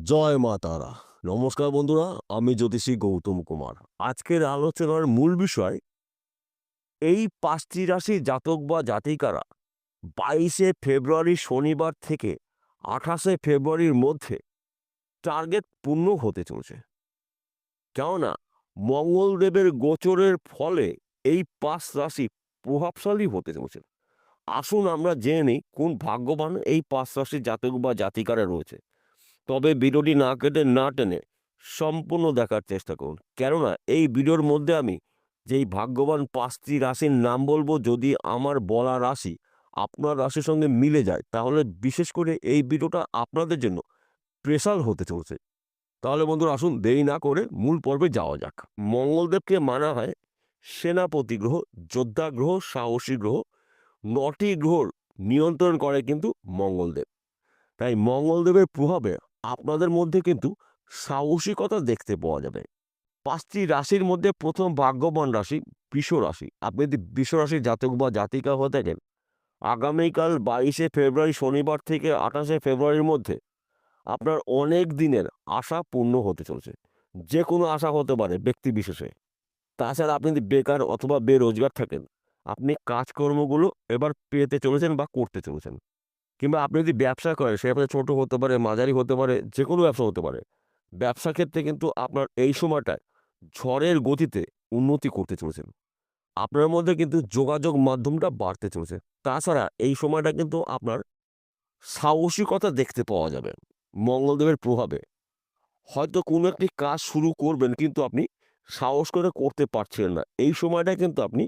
জয় মা তারা। নমস্কার বন্ধুরা, আমি জ্যোতিষী গৌতম কুমার। আজকের আলোচনার মূল বিষয়, এই ৫টি রাশির জাতক বা জাতিকারা ২২শে ফেব্রুয়ারি শনিবার থেকে ২৮শে ফেব্রুয়ারির মধ্যে টার্গেট পূর্ণ হতে চলেছে। কেননা মঙ্গলদেবের গোচরের ফলে এই ৫ রাশি প্রভাবশালী হতে চলেছে। আসুন আমরা জেনে নিই কোন ভাগ্যবান এই ৫ রাশির জাতক বা জাতিকারা রয়েছে। তবে ভিডিওটি না কেটে না টেনে সম্পূর্ণ দেখার চেষ্টা করুন, কেননা এই ভিডিওর মধ্যে আমি যেই ভাগ্যবান ৫টি রাশির নাম বলবো, যদি আমার বলা রাশি আপনার রাশির সঙ্গে মিলে যায় তাহলে বিশেষ করে এই ভিডিওটা আপনাদের জন্য স্পেশাল হতে চলছে। তাহলে বন্ধুরা আসুন দেরি না করে মূল পর্বে যাওয়া যাক। মঙ্গলদেবকে মানা হয় সেনাপতি গ্রহ, যোদ্ধা গ্রহ, সাহসী গ্রহ। ৯টি গ্রহর নিয়ন্ত্রণ করে কিন্তু মঙ্গলদেব। তাই মঙ্গলদেবের প্রভাবে আপনাদের মধ্যে কিন্তু সাহসিকতা দেখতে পাওয়া যাবে। ৫টি রাশির মধ্যে প্রথম ভাগ্যবান রাশি বৃষ রাশি। আপনি যদি বৃষ রাশির জাতক বা জাতিকা হয়ে থাকেন, আগামীকাল ২২শে ফেব্রুয়ারি শনিবার থেকে ২৮শে ফেব্রুয়ারির মধ্যে আপনার অনেক দিনের আশা পূর্ণ হতে চলছে। যে কোনো আশা হতে পারে ব্যক্তি বিশেষে। তাছাড়া আপনি যদি বেকার অথবা বেরোজগার থাকেন, আপনি কাজকর্মগুলো এবার পেতে চলেছেন বা করতে চলেছেন। কিংবা আপনি যদি ব্যবসা করেন, সে আপনার ছোট হতে পারে, মাঝারি হতে পারে, যে কোনো ব্যবসা হতে পারে। ব্যবসা ক্ষেত্রে কিন্তু আপনার এই সময়টায় ঝড়ের গতিতে উন্নতি করতে চলেছেন। আপনার মধ্যে কিন্তু যোগাযোগ মাধ্যমটা বাড়তে চলেছে। তাছাড়া এই সময়টা কিন্তু আপনার সাহসিকতা দেখতে পাওয়া যাবে মঙ্গলদেবের প্রভাবে। হয়তো কোনো একটি কাজ শুরু করবেন কিন্তু আপনি সাহস করে করতে পারছিলেন না। এই সময়টা কিন্তু আপনি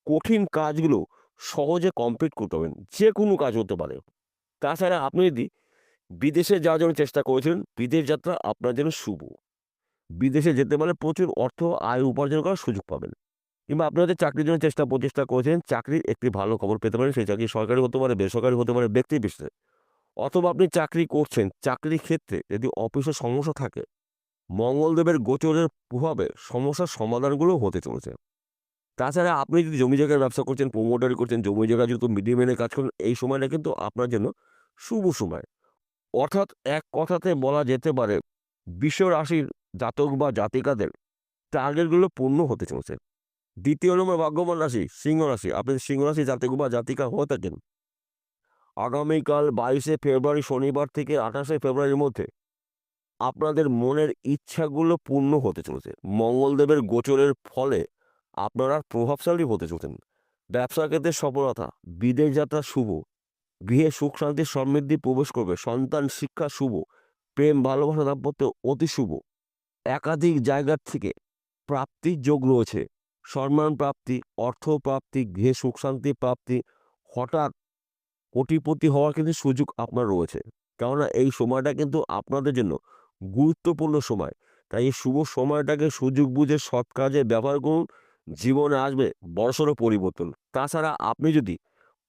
কঠিন কাজগুলো সহজে কমপ্লিট করতে পারবেন। যে কোনো কাজ হতে পারে। তাছাড়া আপনি যদি বিদেশে যাওয়ার জন্য চেষ্টা করেছিলেন, বিদেশ যাত্রা আপনার জন্য শুভ। বিদেশে যেতে পারলে প্রচুর অর্থ আয় উপার্জন করার সুযোগ পাবেন। কিংবা আপনি হয়তো চাকরির জন্য প্রচেষ্টা করেছেন, চাকরির একটি ভালো খবর পেতে পারেন। সেই চাকরি সরকারি হতে পারে, বেসরকারি হতে পারে, ব্যক্তি বিশেষে। অথবা আপনি চাকরি করছেন, চাকরির ক্ষেত্রে যদি অফিসে সমস্যা থাকে, মঙ্গলদেবের গোচরের প্রভাবে সমস্যার সমাধানগুলো হতে চলেছে। তাছাড়া আপনি যদি জমি জায়গার ব্যবসা করছেন, প্রমোটারি করছেন, জমি জায়গায় যেহেতু মিডিয়ে মেনে কাজ করেন, এই সময়টা কিন্তু আপনার জন্য শুভ সময়। অর্থাৎ এক কথাতে বলা যেতে পারে বৃষ রাশির জাতক বা জাতিকাদের টার্গেটগুলো পূর্ণ হতে চলেছে। ২য় নম্বর ভাগ্যবান রাশি সিংহ রাশি। আপনি সিংহ রাশি জাতক বা জাতিকা হয়ে থাকেন, আগামীকাল ২২শে ফেব্রুয়ারি শনিবার থেকে ২৮শে ফেব্রুয়ারির মধ্যে আপনাদের মনের ইচ্ছাগুলো পূর্ণ হতে চলেছে। মঙ্গলদেবের গোচরের ফলে আপনারা প্রভাবশালী হতে চলেছেন। ব্যবসা ক্ষেত্রে সফলতা, বিদেশ যাত্রা শুভ, গৃহে সুখ শান্তি সমৃদ্ধি প্রবেশ করবে, সন্তান শিক্ষা শুভ, প্রেম ভালোবাসা দাম্পত্য অতি শুভ। একাধিক জায়গার থেকে প্রাপ্তির যোগ রয়েছে। সম্মান প্রাপ্তি, অর্থ প্রাপ্তি, গৃহে সুখ শান্তি প্রাপ্তি, হঠাৎ কোটিপতি হওয়ার কিন্তু সুযোগ আপনার রয়েছে। কেননা এই সময়টা কিন্তু আপনাদের জন্য গুরুত্বপূর্ণ সময়। তাই এই শুভ সময়টাকে সুযোগ বুঝে সৎ কাজে ব্যবহার করুন। জীবনে আসবে বড়সড় পরিবর্তন। তাছাড়া আপনি যদি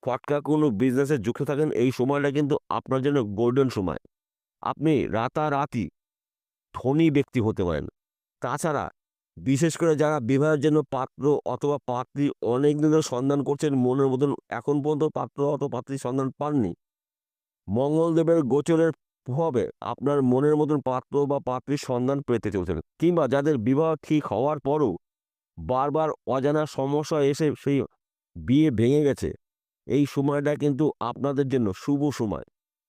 ফটকা কোনো বিজনেসে যুক্ত থাকেন, এই সময়টা কিন্তু আপনার জন্য গোল্ডেন সময়। আপনি রাতারাতি ধনী ব্যক্তি হতে পারেন। তাছাড়া বিশেষ করে যারা বিবাহের জন্য পাত্র অথবা পাত্রী অনেক দিন ধরে সন্ধান করছেন, মনের মতন এখন পর্যন্ত পাত্র অথবা পাত্রীর সন্ধান পাননি, মঙ্গলদেবের গোচরের প্রভাবে আপনার মনের মতন পাত্র বা পাত্রীর সন্ধান পেতে চলছেন। কিংবা যাদের বিবাহ ঠিক হওয়ার পরও বারবার অজানা সমস্যা এসে সেই বিয়ে ভেঙে গেছে, এই সময়টা কিন্তু আপনাদের জন্য শুভ সময়।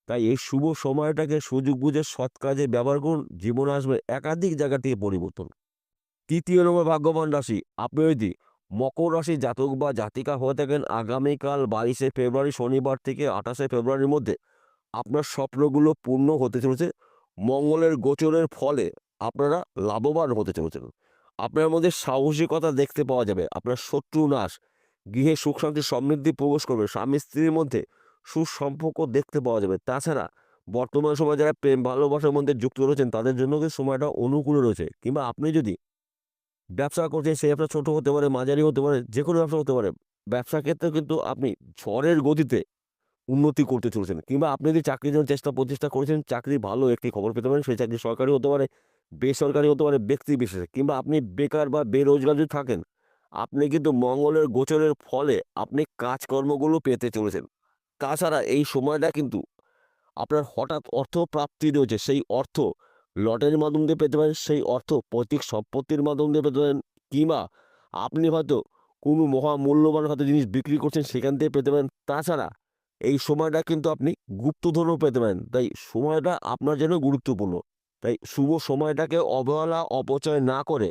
তাই এই শুভ সময়টাকে সুযোগ বুঝে সৎ কাজে ব্যবহার করুন। জীবনে আসবে একাধিক জায়গা থেকে পরিবর্তন। ৩য় নম্বর ভাগ্যবান রাশি। আপনি যদি মকর রাশির জাতক বা জাতিকা হয়ে থাকেন, আগামীকাল ২২শে ফেব্রুয়ারি শনিবার থেকে ২৮শে ফেব্রুয়ারির মধ্যে আপনার স্বপ্নগুলো পূর্ণ হতে চলেছে। মঙ্গলের গোচরের ফলে আপনারা লাভবান হতে চলেছেন। আপনার মধ্যে সাহসিকতা দেখতে পাওয়া যাবে। আপনার শত্রু নাশ, গৃহে সুখ শান্তি সমৃদ্ধি প্রবেশ করবে, স্বামী স্ত্রীর মধ্যে সুসম্পর্ক দেখতে পাওয়া যাবে। তাছাড়া বর্তমান সময়ে যারা প্রেম ভালোবাসার মধ্যে যুক্ত রয়েছেন তাদের জন্য কিন্তু সময়টা অনুকূলে রয়েছে। কিংবা আপনি যদি ব্যবসা করছেন, সেই ব্যবসা ছোট হতে পারে, মাঝারি হতে পারে, যেকোনো ব্যবসা হতে পারে। ব্যবসা ক্ষেত্রে কিন্তু আপনি ঝড়ের গতিতে উন্নতি করতে চলেছেন। কিংবা আপনি যদি চাকরির জন্য প্রচেষ্টা করেছেন, চাকরি ভালো একটি খবর পেতে পারেন। সেই চাকরি সরকারি হতে পারে, বেসরকারি হতে পারে, ব্যক্তি বিশেষে। কিংবা আপনি বেকার বা বেরোজগার যদি থাকেন, আপনি কিন্তু মঙ্গলের গোচরের ফলে আপনি কাজকর্মগুলো পেতে চলেছেন। তাছাড়া এই সময়টা কিন্তু আপনার হঠাৎ অর্থ প্রাপ্তি রয়েছে। সেই অর্থ লটারির মাধ্যম দিয়ে পেতে পারেন, সেই অর্থ পৈতৃক সম্পত্তির মাধ্যম দিয়ে পেতে পারেন, কিংবা আপনি হয়তো কোনো মহামূল্যবান হয়তো জিনিস বিক্রি করছেন, সেখান থেকে পেতে পারেন। তাছাড়া এই সময়টা কিন্তু আপনি গুপ্তধনও পেতে পারেন। তাই সময়টা আপনার জন্য গুরুত্বপূর্ণ। তাই শুভ সময়টাকে অবহেলা অপচয় না করে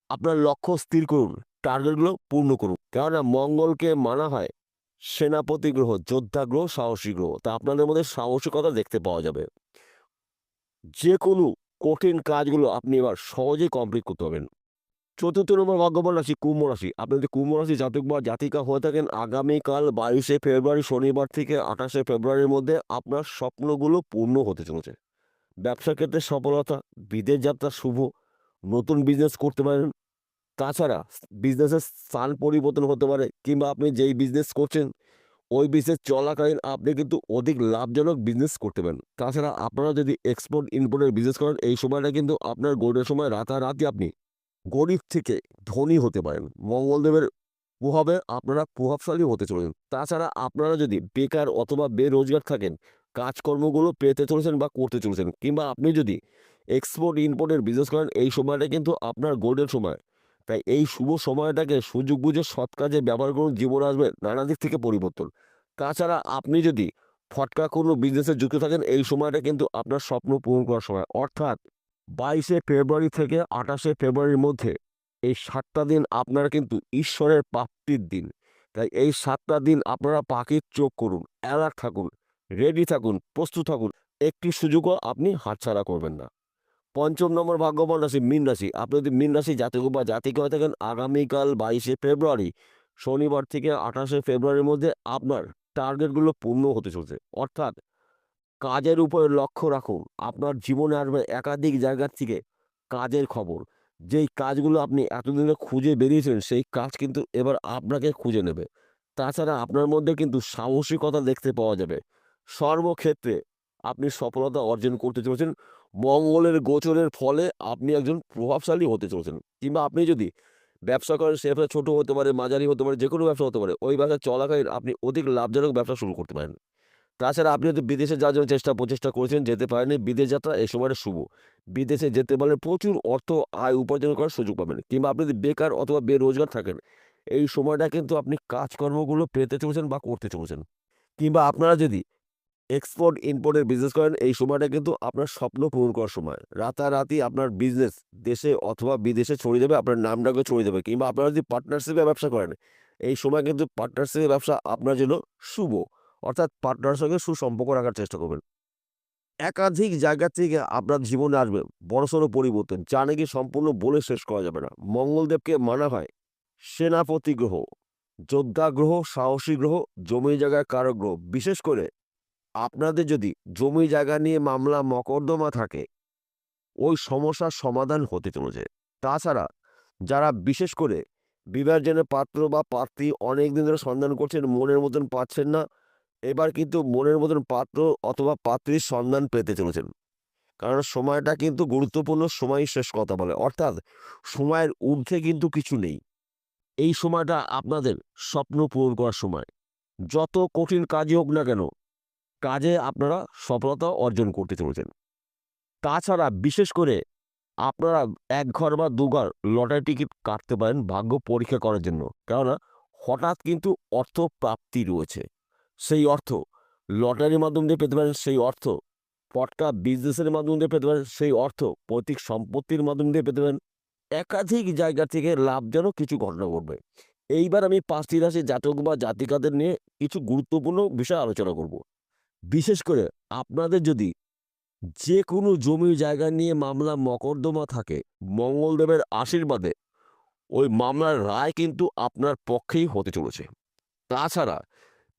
আপনার লক্ষ্য স্থির করুন, টার্গেটগুলো পূর্ণ করুন। কেননা মঙ্গলকে মানা হয় সেনাপতি গ্রহ, যোদ্ধা গ্রহ, সাহসী গ্রহ। তা আপনাদের মধ্যে সাহসিকতা দেখতে পাওয়া যাবে। যে কোনো কঠিন কাজগুলো আপনি এবার সহজেই কমপ্লিট করতে পারবেন। চতুর্থ নম্বর ভাগ্যবান রাশি কুম্ভ রাশি। আপনি যদি কুম্ভ রাশি জাতক বা জাতিকা হয়ে থাকেন, আগামীকাল 22শে ফেব্রুয়ারি শনিবার থেকে 28শে ফেব্রুয়ারির মধ্যে আপনার স্বপ্নগুলো পূর্ণ হতে চলেছে। ব্যবসা ক্ষেত্রে সফলতা, বিদেশ যাত্রা শুভ, নতুন বিজনেস করতে পারেন। তাছাড়া বিজনেসের স্থান পরিবর্তন হতে পারে, কিংবা আপনি যেই বিজনেস করছেন ওই বিজনেস চলাকালীন আপনি কিন্তু অধিক লাভজনক বিজনেস করতে পারেন। তাছাড়া আপনারা যদি এক্সপোর্ট ইম্পোর্টের বিজনেস করেন, এই সময়টা কিন্তু আপনার গোল্ডের সময় রাতারাতি আপনি গরিব থেকে ধনী হতে পারেন। মঙ্গলদেবের প্রভাবে আপনারা প্রভাবশালী হতে চলেছেন। তাছাড়া আপনারা যদি বেকার অথবা বেরোজগার থাকেন, কাজকর্মগুলো পেতে চলেছেন বা করতে চলেছেন, কিংবা আপনি যদি এক্সপোর্ট ইম্পোর্টের বিজনেস করেন, এই সময়টা কিন্তু আপনার গোল্ডের সময়। তাই এই শুভ সময়টাকে সুযোগ বুঝে সৎ কাজে ব্যবহার করুন, জীবন আসবে নানা দিক থেকে পরিবর্তন। তাছাড়া আপনি যদি ফটকা কোনো বিজনেসে যুক্ত থাকেন, এই সময়টা কিন্তু আপনার স্বপ্ন পূরণ করার সময়। অর্থাৎ 22শে ফেব্রুয়ারি থেকে 28শে ফেব্রুয়ারির মধ্যে এই 7টা দিন আপনারা কিন্তু ঈশ্বরের প্রাপ্তির দিন। তাই এই 7টা দিন আপনারা পাখির চোখ করুন, অ্যালার্ট থাকুন, রেডি থাকুন, প্রস্তুত থাকুন। একটি সুযোগও আপনি হাতছাড়া করবেন না। পঞ্চম নম্বর ভাগ্যবান রাশি মীন রাশি। আপনি যদি মীন রাশি জাতক বা জাতিকা হয়ে থাকেন, আগামীকাল 22শে ফেব্রুয়ারি শনিবার থেকে 28শে ফেব্রুয়ারির মধ্যে আপনার টার্গেটগুলো পূর্ণ হতে চলছে। অর্থাৎ কাজের উপরে লক্ষ্য রাখুন। আপনার জীবনে আসবে একাধিক জায়গার থেকে কাজের খবর। যেই কাজগুলো আপনি এতদিনে খুঁজে বেরিয়েছিলেন, সেই কাজ কিন্তু এবার আপনাকে খুঁজে নেবে। তাছাড়া আপনার মধ্যে কিন্তু সাহসিকতা দেখতে পাওয়া যাবে। সর্বক্ষেত্রে আপনি সফলতা অর্জন করতে চলেছেন। মঙ্গলের গোচরের ফলে আপনি একজন প্রভাবশালী হতে চলেছেন। কিংবা আপনি যদি ব্যবসা করেন, সে ব্যবসা ছোট হতে পারে, মাঝারি হতে পারে, যেকোনো ব্যবসা হতে পারে। ওই ব্যবসা চলাকালীন আপনি অধিক লাভজনক ব্যবসা শুরু করতে পারেন। তাছাড়া আপনি যদি বিদেশে যাওয়ার জন্য প্রচেষ্টা করেছেন, যেতে পারেননি, বিদেশ যাত্রা এই সময়টা শুভ। বিদেশে যেতে পারলে প্রচুর অর্থ আয় উপার্জন করার সুযোগ পাবেন। কিংবা আপনি যদি বেকার অথবা বেরোজগার থাকেন, এই সময়টা কিন্তু আপনি কাজকর্মগুলো পেতে চলেছেন বা করতে চলেছেন। কিংবা আপনারা যদি এক্সপোর্ট ইম্পোর্টের বিজনেস করেন, এই সময়টা কিন্তু আপনার স্বপ্ন পূরণ করার সময়। রাতারাতি আপনার বিজনেস দেশে অথবা বিদেশে ছড়িয়ে যাবে, আপনার নামডাকও ছড়িয়ে যাবে। কিংবা আপনারা যদি পার্টনারশিপে ব্যবসা করেন, এই সময় কিন্তু পার্টনারশিপে ব্যবসা আপনার জন্য শুভ। অর্থাৎ পার্টনারের সঙ্গে সুসম্পর্ক রাখার চেষ্টা করবেন। একাধিক জায়গা থেকে আপনার জীবনে আসবে বড়সড় পরিবর্তন, যা নাকি সম্পূর্ণ বলে শেষ করা যাবে না। মঙ্গলদেবকে মানা হয় সেনাপতি গ্রহ, যোদ্ধা গ্রহ, সাহসী গ্রহ, জমি জায়গার কারক গ্রহ। বিশেষ করে আপনাদের যদি জমি জায়গা নিয়ে মামলা মকদ্দমা থাকে, ওই সমস্যার সমাধান হতে চলেছে। তাছাড়া যারা বিশেষ করে বিবাহের জন্য পাত্র বা পাত্রী অনেক দিন ধরে সন্ধান করছেন, মনের মতন পাচ্ছেন না, এবার কিন্তু মনের মতন পাত্র অথবা পাত্রীর সন্ধান পেতে চলেছেন। কারণ সময়টা কিন্তু গুরুত্বপূর্ণ, সময়ই শেষ কথা বলে। অর্থাৎ সময়ের ঊর্ধ্বে কিন্তু কিছু নেই। এই সময়টা আপনাদের স্বপ্ন পূরণ করার সময়। যত কঠিন কাজই হোক না কেন, কাজে আপনারা সফলতা অর্জন করতে চলেছেন। তাছাড়া বিশেষ করে আপনারা ১ ঘর বা ২ ঘর লটারি টিকিট কাটতে পারেন ভাগ্য পরীক্ষা করার জন্য। কেননা হঠাৎ কিন্তু অর্থ প্রাপ্তি রয়েছে। সেই অর্থ লটারির মাধ্যম দিয়ে পেতে পারেন, সেই অর্থ পটকা বিজনেসের মাধ্যম দিয়ে পেতে পারেন, সেই অর্থ পৈতৃক সম্পত্তির মাধ্যম দিয়ে পেতে পারেন। একাধিক জায়গা থেকে লাভজনক কিছু ঘটনা ঘটবে। এইবার আমি ৫টি রাশির জাতক বা জাতিকাদের নিয়ে কিছু গুরুত্বপূর্ণ বিষয় আলোচনা করব। বিশেষ করে আপনাদের যদি যে কোনো জমি জায়গা নিয়ে মামলা মকদ্দমা থাকে, মঙ্গলদেবের আশীর্বাদে ওই মামলার রায় কিন্তু আপনার পক্ষেই হতে চলেছে। তাছাড়া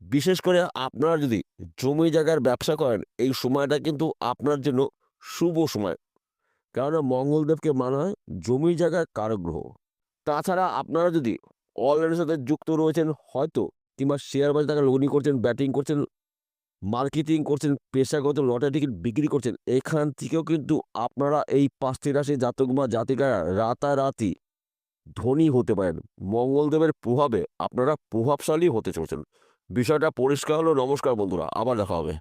বিশেষ করে আপনারা যদি জমি জায়গার ব্যবসা করেন, এই সময়টা কিন্তু আপনার জন্য শুভ সময়। কেননা মঙ্গলদেবকে মানা হয় জমি জায়গার কারক গ্রহ। তাছাড়া আপনারা যদি অলরেডির সাথে যুক্ত রয়েছেন হয়তো, কিংবা শেয়ার বাজারে টাকা লগ্নি করছেন, ব্যাটিং করছেন, মার্কেটিং করছেন, পেশাগত লটারি টিকিট বিক্রি করছেন, এখান থেকেও কিন্তু আপনারা এই ৫টি রাশির জাতক বা জাতিকারা রাতারাতি ধনী হতে পারেন। মঙ্গলদেবের প্রভাবে আপনারা প্রভাবশালী হতে চলেছেন। বিষয়টা পরিষ্কার হলো। নমস্কার বন্ধুরা, আবার দেখা হবে।